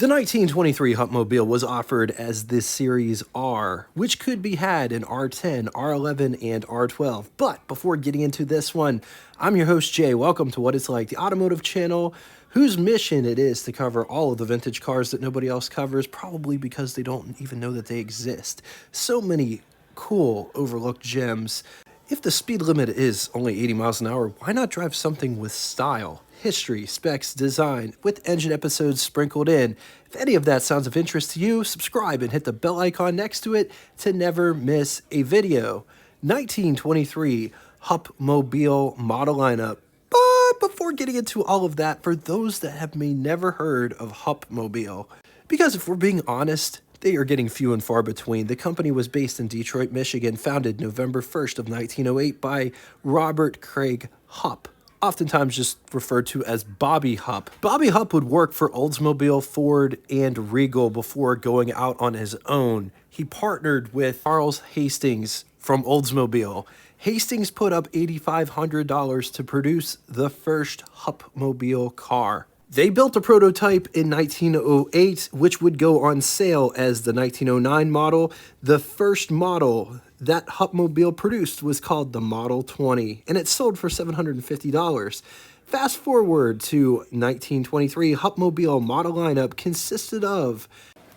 The 1923 Hupmobile was offered as the Series R, which could be had in R10, R11, and R12. But before getting into this one, I'm your host Jay. Welcome to What It's Like, the automotive channel whose mission it is to cover all of the vintage cars that nobody else covers, probably because they don't even know that they exist. So many cool overlooked gems. If the speed limit is only 80 miles an hour, why not drive something with style, history, specs, design, with engine episodes sprinkled in? If any of that sounds of interest to you, subscribe and hit the bell icon next to it to never miss a video. 1923 Hupmobile model lineup. But before getting into all of that, for those that have never heard of Hupmobile, because if we're being honest, they are getting few and far between. The company was based in Detroit, Michigan, founded November 1st of 1908 by Robert Craig Hupp, oftentimes just referred to as Bobby Hupp. Bobby Hupp would work for Oldsmobile, Ford, and Regal before going out on his own. He partnered with Charles Hastings from Oldsmobile. Hastings put up $8,500 to produce the first Hupmobile car. They built a prototype in 1908, which would go on sale as the 1909 model. The first model that Hupmobile produced was called the Model 20, and it sold for $750. Fast forward to 1923, Hupmobile model lineup consisted of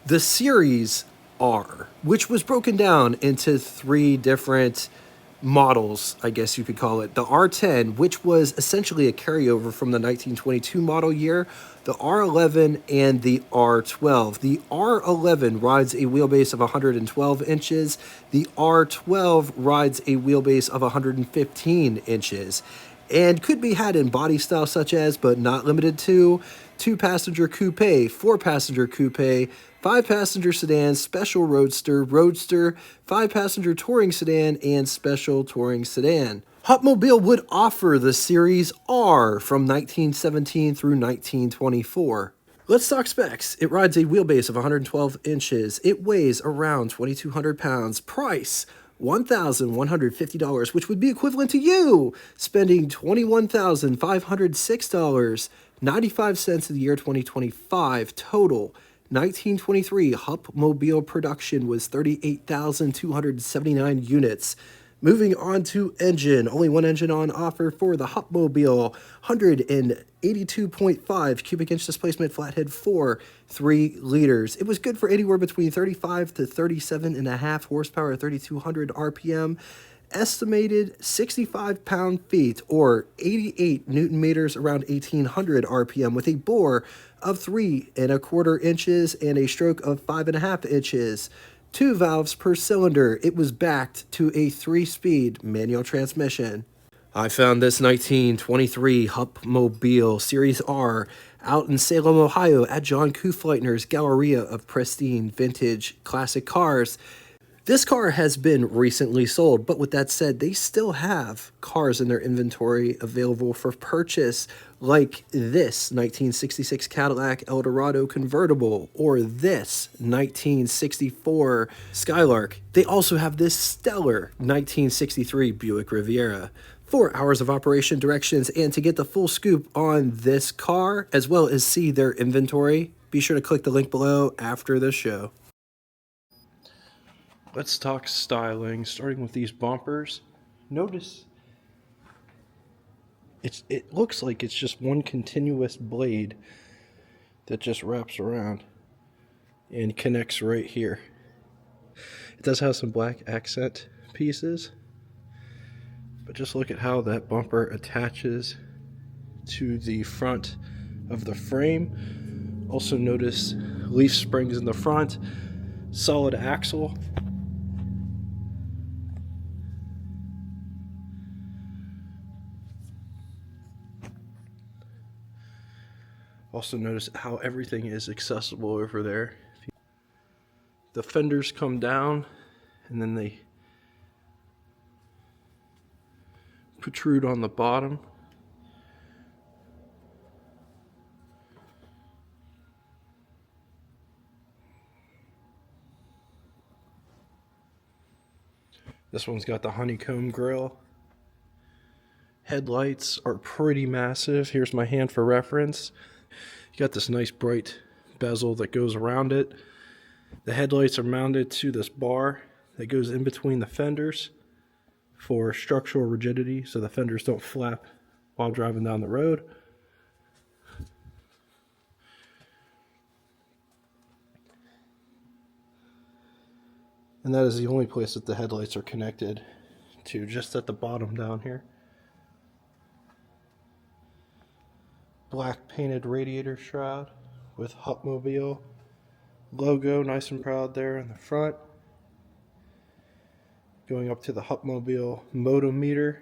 the Series R, which was broken down into three different models, I guess you could call it. The R10, which was essentially a carryover from the 1922 model year, the R11, and the R12. The R11 rides a wheelbase of 112 inches. The R12 rides a wheelbase of 115 inches and could be had in body style such as, but not limited to, 2-passenger coupe, 4-passenger coupe, 5-passenger sedan, special roadster, 5-passenger touring sedan, and special touring sedan. Hupmobile would offer the Series R from 1917 through 1924. Let's talk specs. It rides a wheelbase of 112 inches. It weighs around 2,200 pounds. Price, $1,150, which would be equivalent to you spending $21,506, 95 cents in the year 2025. Total 1923 Hupmobile production was 38,279 units. Moving on to engine, only one engine on offer for the Hupmobile, 182.5 cubic inch displacement flathead 4, 3 liters. It was good for anywhere between 35 to 37.5 horsepower, 3,200 RPM. Estimated 65 pound-feet or 88 newton meters, around 1,800 RPM, with a bore of 3¼ inches and a stroke of 5½ inches. 2 valves per cylinder. It was backed to a 3-speed manual transmission. I found this 1923 Hupmobile Series R out in Salem, Ohio at John Kufleitner's Galleria of Pristine Vintage Classic Cars. This car has been recently sold, but with that said, they still have cars in their inventory available for purchase, like this 1966 Cadillac Eldorado convertible or this 1964 Skylark. They also have this stellar 1963 Buick Riviera. 4 hours of operation directions, and to get the full scoop on this car, as well as see their inventory, be sure to click the link below after the show. Let's talk styling, starting with these bumpers. Notice it looks like it's just one continuous blade that just wraps around and connects right here. It does have some black accent pieces, but just look at how that bumper attaches to the front of the frame. Also notice leaf springs in the front, solid axle. Also notice how everything is accessible over there. The fenders come down and then they protrude on the bottom. This one's got the honeycomb grille. Headlights are pretty massive. Here's my hand for reference. You got this nice bright bezel that goes around it. The headlights are mounted to this bar that goes in between the fenders for structural rigidity so the fenders don't flap while driving down the road. And that is the only place that the headlights are connected to, just at the bottom down here. Black painted radiator shroud with Hupmobile logo, nice and proud there in the front. Going up to the Hupmobile motometer,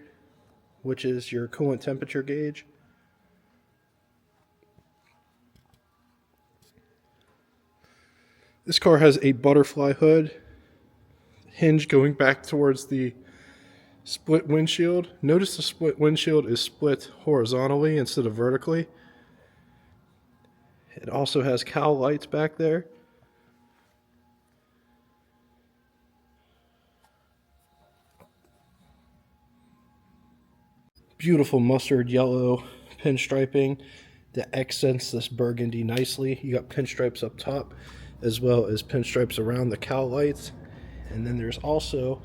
which is your coolant temperature gauge. This car has a butterfly hood, hinge going back towards the split windshield. Notice the split windshield is split horizontally instead of vertically. It also has cowl lights back there. Beautiful mustard yellow pinstriping that accents this burgundy nicely. You got pinstripes up top as well as pinstripes around the cowl lights. And then there's also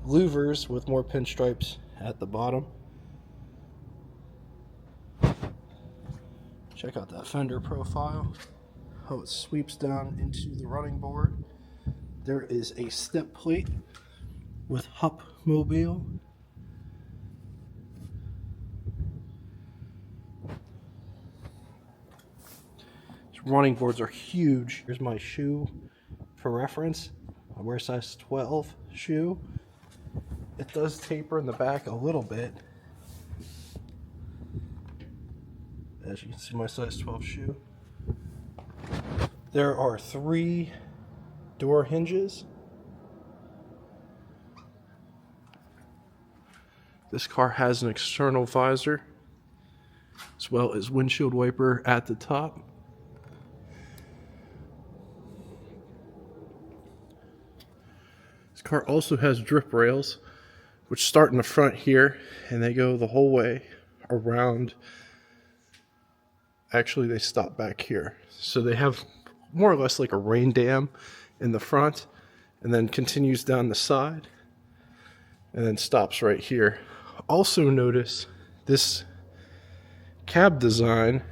louvers with more pinstripes at the bottom. Check out that fender profile, how it sweeps down into the running board. There is a step plate with Hupmobile. These running boards are huge. Here's my shoe for reference. I wear size 12 shoe. It does taper in the back a little bit. As you can see, my size 12 shoe. There are 3 door hinges. This car has an external visor as well as windshield wiper at the top. This car also has drip rails, which start in the front here and they go the whole way around. Actually, they stop back here. So they have more or less like a rain dam in the front and then continues down the side and then stops right here. Also notice this cab design,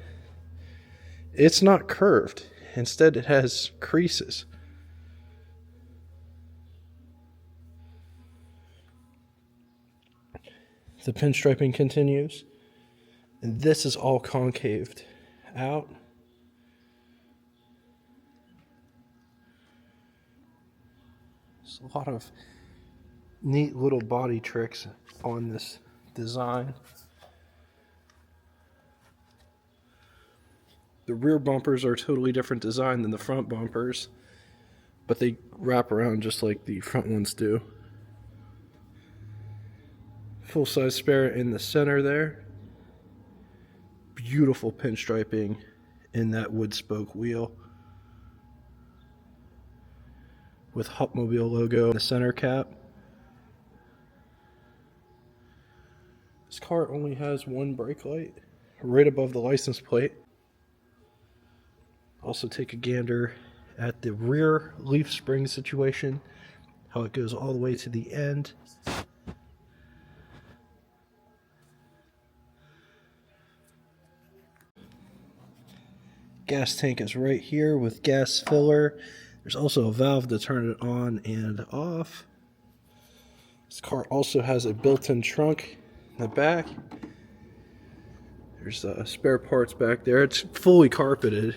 it's not curved. Instead, it has creases. The pinstriping continues, and this is all concaved out. There's a lot of neat little body tricks on this design. The rear bumpers are a totally different design than the front bumpers, but they wrap around just like the front ones do. Full-size spare in the center there. Beautiful pinstriping in that wood spoke wheel with Hupmobile logo in the center cap. This car only has one brake light right above the license plate. Also take a gander at the rear leaf spring situation, how it goes all the way to the end. Gas tank is right here with gas filler. There's also a valve to turn it on and off. This car also has a built-in trunk in the back. There's spare parts back there. It's fully carpeted.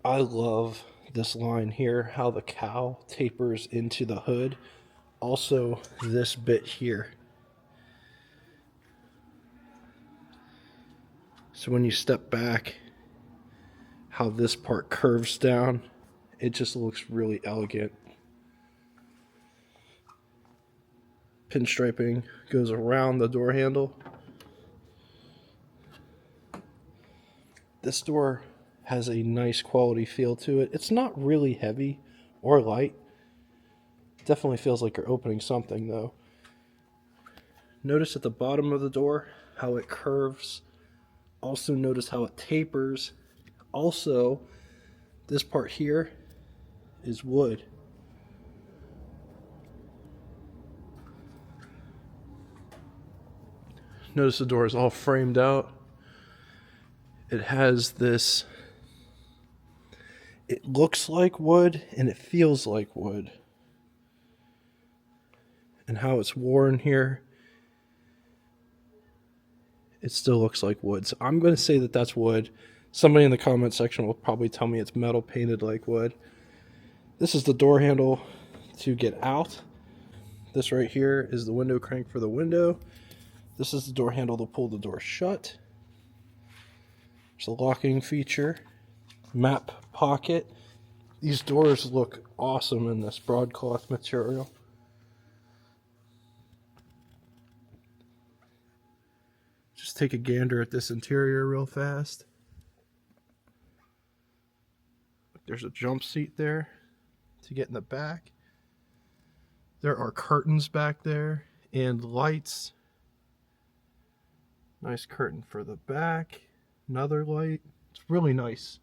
I love this line here, how the cowl tapers into the hood. Also this bit here. So when you step back, how this part curves down, it just looks really elegant. Pinstriping goes around the door handle. This door has a nice quality feel to it. It's not really heavy or light. Definitely feels like you're opening something though. Notice at the bottom of the door how it curves. Also notice how it tapers. Also, this part here is wood. Notice the door is all framed out. It has this, it looks like wood and it feels like wood. And how it's worn here, it still looks like wood. So I'm going to say that that's wood. Somebody in the comment section will probably tell me it's metal painted like wood. This is the door handle to get out. This right here is the window crank for the window. This is the door handle to pull the door shut. There's a locking feature. Map pocket. These doors look awesome in this broadcloth material. Just take a gander at this interior real fast. There's a jump seat there to get in the back. There are curtains back there and lights. Nice curtain for the back. Another light. It's really nice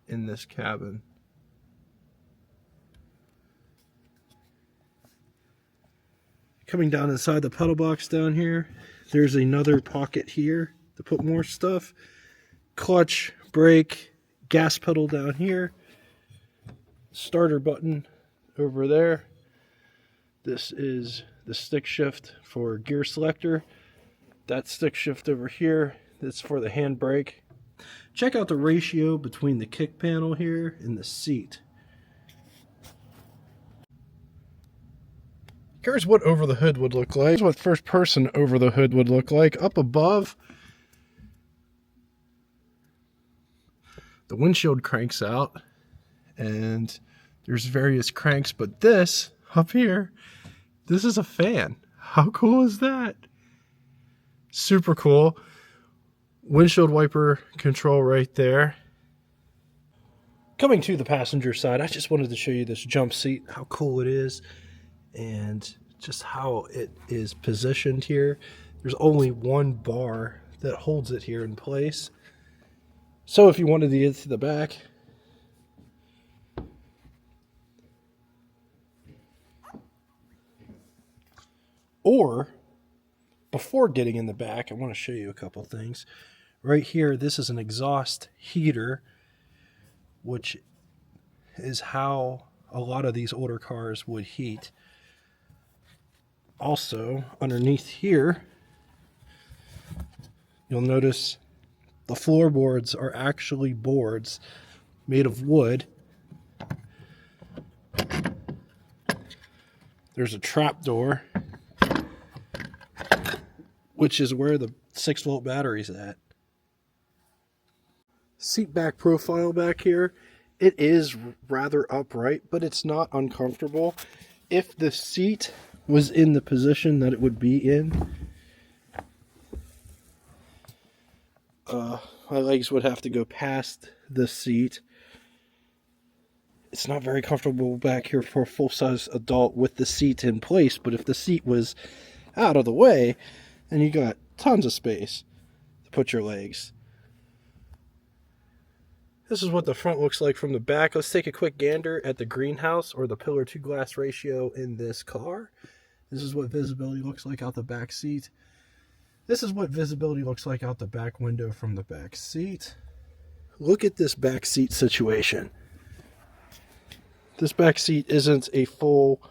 in this cabin. Coming down inside the pedal box down here, there's another pocket here to put more stuff. Clutch, brake, gas pedal down here. Starter button over there. This is the stick shift for gear selector. That stick shift over here, that's for the handbrake. Check out the ratio between the kick panel here and the seat. Here's what over the hood would look like. Here's what first person over the hood would look like. Up above, the windshield cranks out and there's various cranks, but this up here, this is a fan. How cool is that? Super cool. Windshield wiper control right there. Coming to the passenger side, I just wanted to show you this jump seat, how cool it is, and just how it is positioned here. There's only one bar that holds it here in place. So if you wanted to get to the back, or before getting in the back, I want to show you a couple things. Right here, this is an exhaust heater, which is how a lot of these older cars would heat. Also, underneath here, you'll notice the floorboards are actually boards made of wood. There's a trap door, which is where the 6-volt battery's at. Seat back profile back here, it is rather upright, but it's not uncomfortable. If the seat was in the position that it would be in, my legs would have to go past the seat. It's not very comfortable back here for a full-size adult with the seat in place, but if the seat was out of the way, then you got tons of space to put your legs. This is what the front looks like from the back. Let's take a quick gander at the greenhouse or the pillar to glass ratio in this car. This is what visibility looks like out the back seat. This is what visibility looks like out the back window from the back seat. Look at this back seat situation. This back seat isn't a full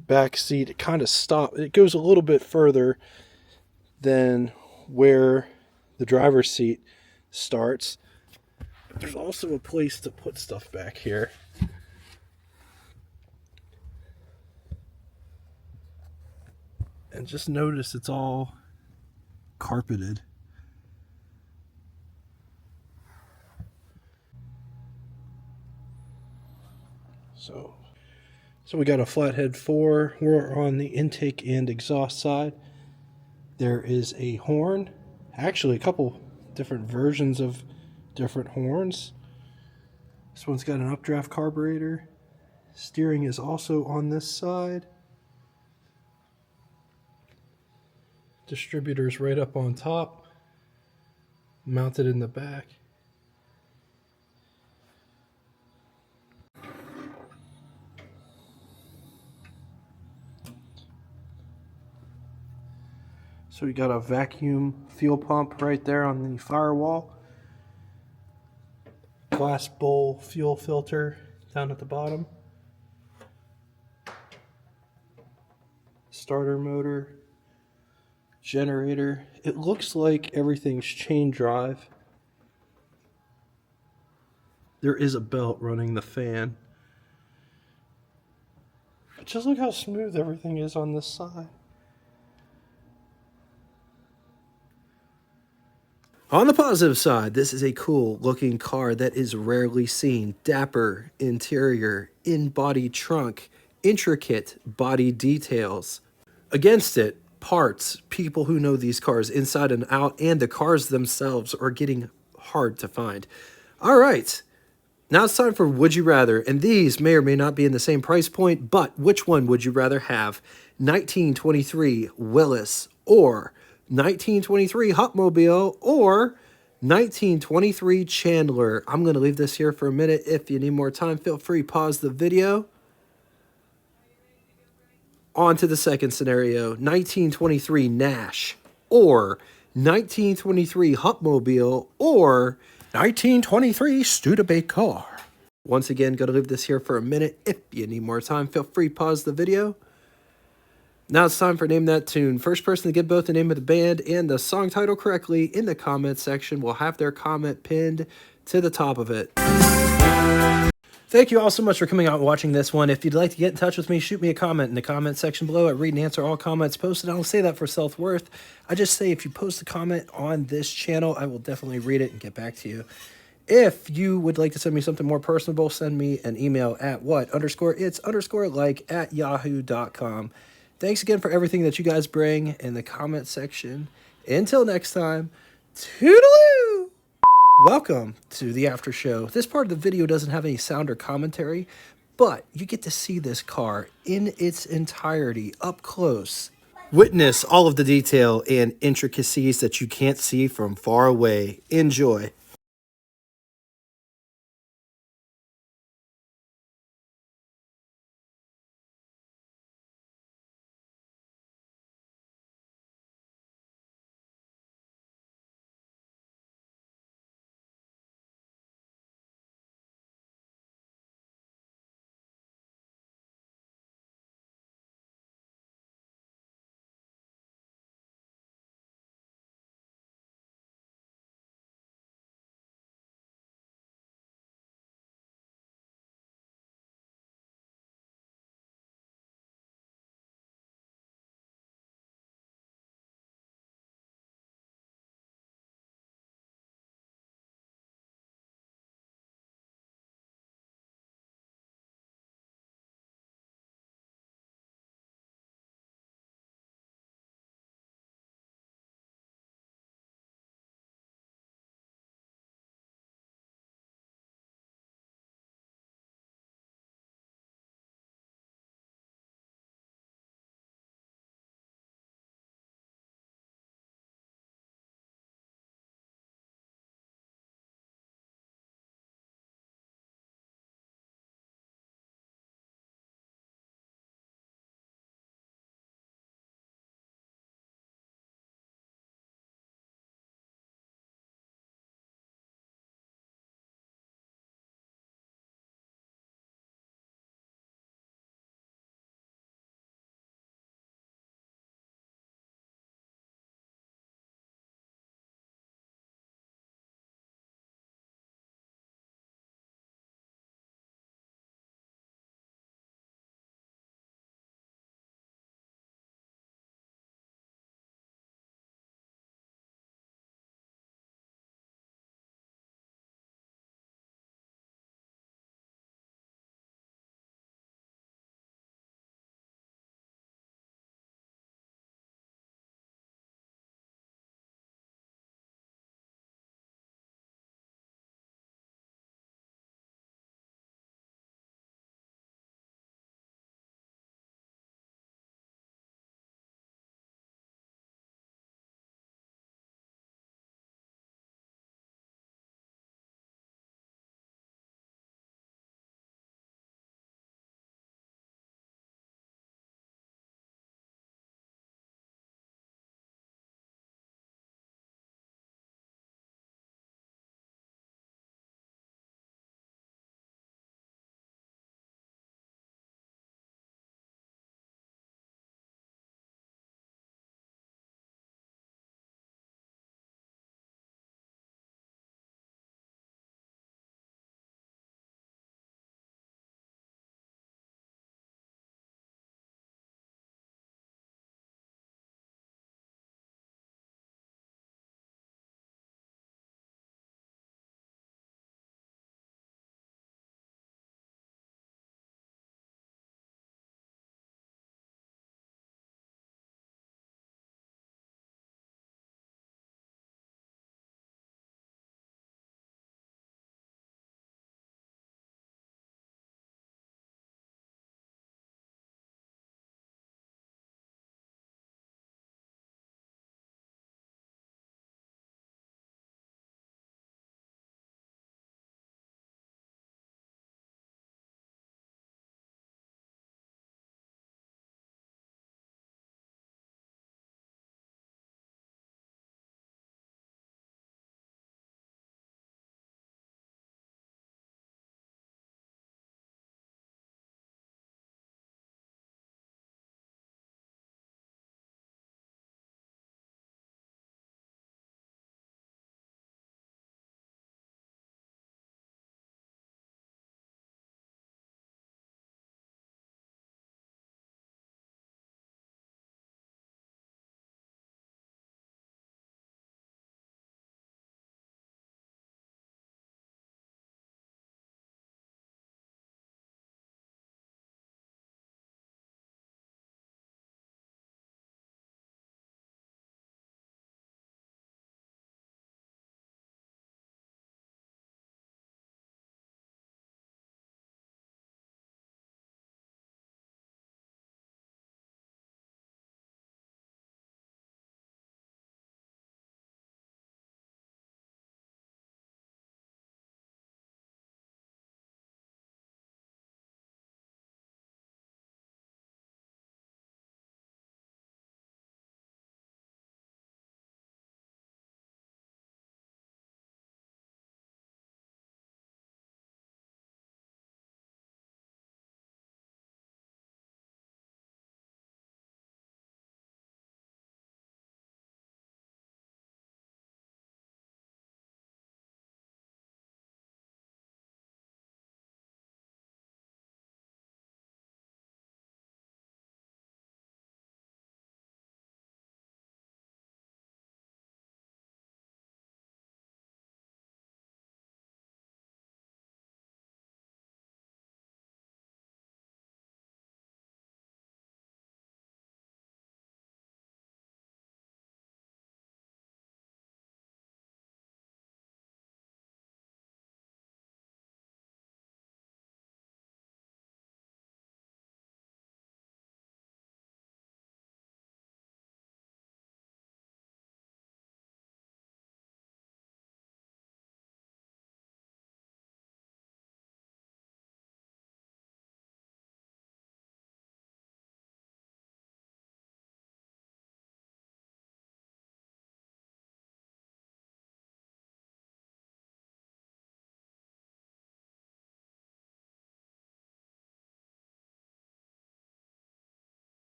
back seat. It kind of stops. It goes a little bit further than where the driver's seat starts. But there's also a place to put stuff back here. And just notice it's all carpeted. So we got a flathead 4. We're on the intake and exhaust side. There is a horn. Actually, a couple different versions of different horns. This one's got an updraft carburetor. Steering is also on this side. Distributors right up on top, mounted in the back. So we got a vacuum fuel pump right there on the firewall. Glass bowl fuel filter down at the bottom. Starter motor. Generator. It looks like everything's chain drive. There is a belt running the fan. But just look how smooth everything is on this side. On the positive side, this is a cool looking car that is rarely seen. Dapper interior, in-body trunk, intricate body details. Against it, parts, people who know these cars inside and out, and the cars themselves are getting hard to find. All right, now it's time for Would You Rather, and these may or may not be in the same price point, but which one would you rather have? 1923 Willis or 1923 Hupmobile or 1923 Chandler? I'm going to leave this here for a minute. If you need more time, feel free, pause the video. On to the second scenario, 1923 Nash or 1923 Hupmobile or 1923 Studebaker. Once again, going to leave this here for a minute. If you need more time, feel free, pause the video. Now it's time for Name That Tune. First person to get both the name of the band and the song title correctly in the comment section will have their comment pinned to the top of it. Thank you all so much for coming out and watching this one. If you'd like to get in touch with me, shoot me a comment in the comment section below. I read and answer all comments posted. I don't say that for self-worth. I just say if you post a comment on this channel, I will definitely read it and get back to you. If you would like to send me something more personable, send me an email at what_its_like@yahoo.com. Thanks again for everything that you guys bring in the comment section. Until next time, toodaloo! Welcome to the after show. This part of the video doesn't have any sound or commentary, but you get to see this car in its entirety up close. Witness all of the detail and intricacies that you can't see from far away. Enjoy.